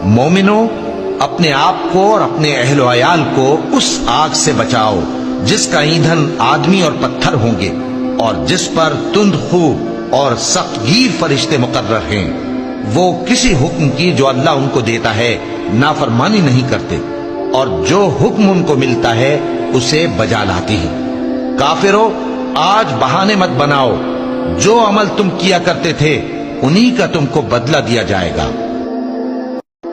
مومنو، اپنے آپ کو اور اپنے اہل و عیال کو اس آگ سے بچاؤ جس کا ایندھن آدمی اور پتھر ہوں گے، اور جس پر تند خو اور سخت گیر فرشتے مقرر ہیں۔ وہ کسی حکم کی جو اللہ ان کو دیتا ہے نافرمانی نہیں کرتے، اور جو حکم ان کو ملتا ہے اسے بجا لاتے ہیں۔ کافرو، آج بہانے مت بناؤ، جو عمل تم کیا کرتے تھے انہی کا تم کو بدلہ دیا جائے گا۔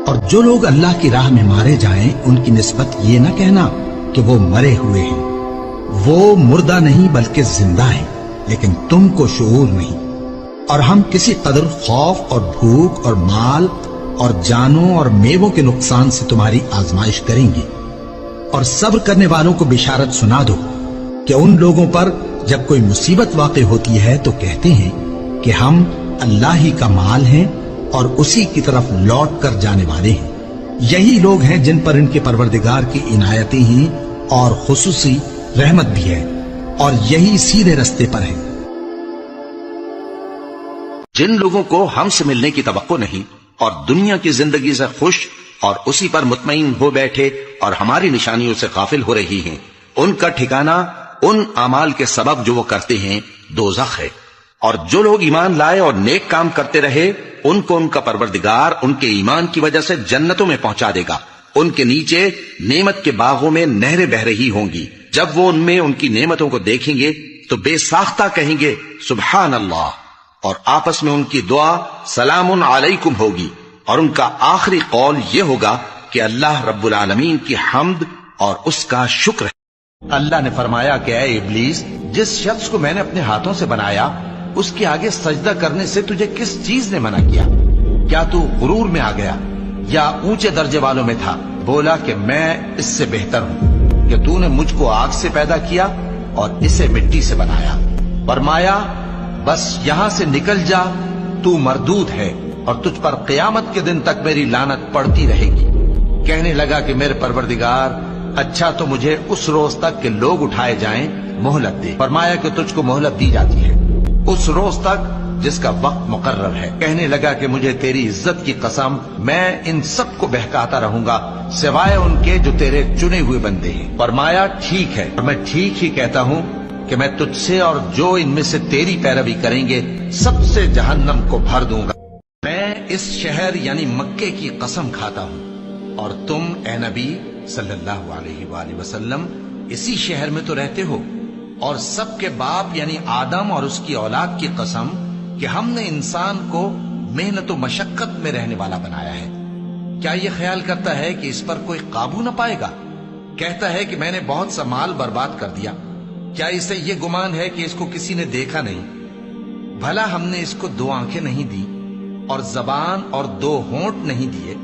اور جو لوگ اللہ کی راہ میں مارے جائیں ان کی نسبت یہ نہ کہنا کہ وہ مرے ہوئے ہیں، وہ مردہ نہیں بلکہ زندہ ہیں، لیکن تم کو شعور نہیں۔ اور ہم کسی قدر خوف اور بھوک اور مال اور جانوں اور میووں کے نقصان سے تمہاری آزمائش کریں گے، اور صبر کرنے والوں کو بشارت سنا دو کہ ان لوگوں پر جب کوئی مصیبت واقع ہوتی ہے تو کہتے ہیں کہ ہم اللہ ہی کا مال ہیں اور اسی کی طرف لوٹ کر جانے والے ہیں۔ یہی لوگ ہیں جن پر ان کے پروردگار کی عنایتیں ہیں اور خصوصی رحمت بھی ہے، اور یہی سیدھے رستے پر ہیں۔ جن لوگوں کو ہم سے ملنے کی توقع نہیں اور دنیا کی زندگی سے خوش اور اسی پر مطمئن ہو بیٹھے اور ہماری نشانیوں سے غافل ہو رہی ہیں، ان کا ٹھکانہ ان اعمال کے سبب جو وہ کرتے ہیں دوزخ ہے۔ اور جو لوگ ایمان لائے اور نیک کام کرتے رہے ان کو ان کا پروردگار ان کے ایمان کی وجہ سے جنتوں میں پہنچا دے گا۔ ان کے نیچے نعمت کے باغوں میں نہریں بہ رہی ہوں گی۔ جب وہ ان میں ان کی نعمتوں کو دیکھیں گے تو بے ساختہ کہیں گے سبحان اللہ، اور آپس میں ان کی دعا سلام علیکم ہوگی، اور ان کا آخری قول یہ ہوگا کہ اللہ رب العالمین کی حمد اور اس کا شکر ہے۔ اللہ نے فرمایا کہ اے ابلیس، جس شخص کو میں نے اپنے ہاتھوں سے بنایا اس کے آگے سجدہ کرنے سے تجھے کس چیز نے منع کیا؟ کیا تو غرور میں آ گیا یا اونچے درجے والوں میں تھا؟ بولا کہ میں اس سے بہتر ہوں کہ تو نے مجھ کو آگ سے پیدا کیا اور اسے مٹی سے بنایا۔ فرمایا بس یہاں سے نکل جا، تو مردود ہے اور تجھ پر قیامت کے دن تک میری لعنت پڑتی رہے گی۔ کہنے لگا کہ میرے پروردگار، اچھا تو مجھے اس روز تک کہ لوگ اٹھائے جائیں مہلت دے۔ فرمایا کہ تجھ کو مہلت دی جاتی ہے اس روز تک جس کا وقت مقرر ہے۔ کہنے لگا کہ مجھے تیری عزت کی قسم، میں ان سب کو بہکاتا رہوں گا سوائے ان کے جو تیرے چنے ہوئے بندے ہیں۔ فرمایا ٹھیک ہے، اور میں ٹھیک ہی کہتا ہوں کہ میں تجھ سے اور جو ان میں سے تیری پیروی کریں گے سب سے جہنم کو بھر دوں گا۔ میں اس شہر یعنی مکے کی قسم کھاتا ہوں، اور تم اے نبی صلی اللہ علیہ وآلہ وسلم اسی شہر میں تو رہتے ہو، اور سب کے باپ یعنی آدم اور اس کی اولاد کی قسم کہ ہم نے انسان کو محنت و مشقت میں رہنے والا بنایا ہے۔ کیا یہ خیال کرتا ہے کہ اس پر کوئی قابو نہ پائے گا؟ کہتا ہے کہ میں نے بہت سا مال برباد کر دیا، کیا اسے یہ گمان ہے کہ اس کو کسی نے دیکھا نہیں؟ بھلا ہم نے اس کو 2 آنکھیں نہیں دی اور زبان اور 2 ہونٹ نہیں دیے؟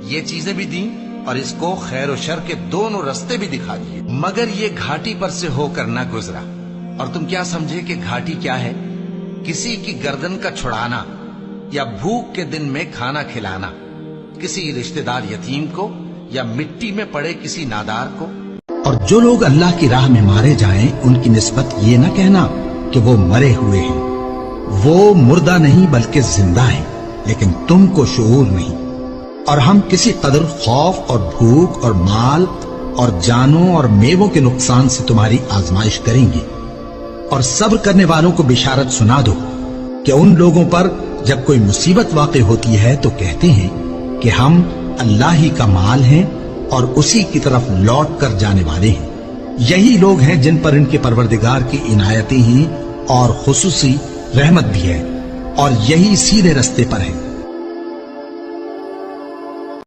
یہ چیزیں بھی دیں اور اس کو خیر و شر کے دونوں رستے بھی دکھا دیے، مگر یہ گھاٹی پر سے ہو کر نہ گزرا۔ اور تم کیا سمجھے کہ گھاٹی کیا ہے؟ کسی کی گردن کا چھڑانا یا بھوک کے دن میں کھانا کھلانا، کسی رشتہ دار یتیم کو یا مٹی میں پڑے کسی نادار کو۔ اور جو لوگ اللہ کی راہ میں مارے جائیں ان کی نسبت یہ نہ کہنا کہ وہ مرے ہوئے ہیں، وہ مردہ نہیں بلکہ زندہ ہیں، لیکن تم کو شعور نہیں۔ اور ہم کسی قدر خوف اور بھوک اور مال اور جانوں اور میووں کے نقصان سے تمہاری آزمائش کریں گے، اور صبر کرنے والوں کو بشارت سنا دو کہ ان لوگوں پر جب کوئی مصیبت واقع ہوتی ہے تو کہتے ہیں کہ ہم اللہ ہی کا مال ہیں اور اسی کی طرف لوٹ کر جانے والے ہیں۔ یہی لوگ ہیں جن پر ان کے پروردگار کی عنایتیں ہیں اور خصوصی رحمت بھی ہے، اور یہی سیدھے رستے پر ہیں۔